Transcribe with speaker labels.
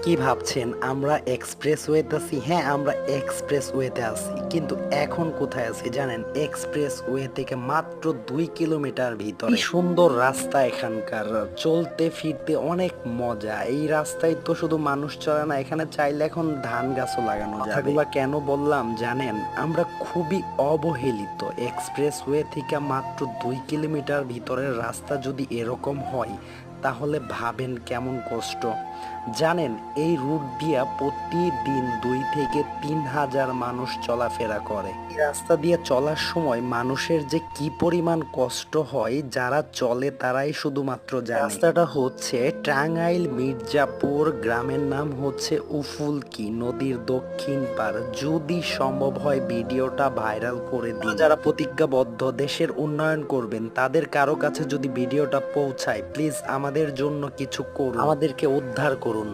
Speaker 1: কি ভাবছেন আমরা এক্সপ্রেসওয়েতে আছি? হ্যাঁ, আমরা এক্সপ্রেসওয়েতে আছি, কিন্তু এখন কোথায় আছি জানেন? এক্সপ্রেসওয়ে থেকে মাত্র 2 কিলোমিটার ভিতরে। কি সুন্দর রাস্তা এখানকার, চলতে ফিরতে অনেক মজা। এই রাস্তায় তো শুধু মানুষ চলে না, এখানে চাইলে এখন ধান গাছও লাগানো যাবে। কথাগুলো কেন বললাম জানেন? আমরা খুবই অবহেলিত। এক্সপ্রেসওয়ে থেকে মাত্র 2 কিলোমিটার ভিতরের রাস্তা যদি এরকম হয়, তাহলে ভাবেন কেমন কষ্ট। জানেন, এই রুট দিয়া প্রতিদিন 2 থেকে 3 হাজার মানুষ চলাফেরা করে। এই রাস্তা দিয়ে চলার সময় মানুষের যে কি পরিমাণ কষ্ট হয়, যারা চলে তারাই শুধুমাত্র জানে। রাস্তাটা হচ্ছে টাঙ্গাইল মির্জাপুর, গ্রামের নাম হচ্ছে উফুলকি, নদীর দক্ষিণ পার। যদি সম্ভব হয় ভিডিওটা ভাইরাল করে দিন। যারা প্রতিজ্ঞাবদ্ধ দেশের উন্নয়ন করবেন, তাদের কারো কাছে যদি ভিডিওটা পৌঁছায়, প্লিজ আমাদের জন্য কিছু করুন, আমাদেরকে উদ্ধার করুন।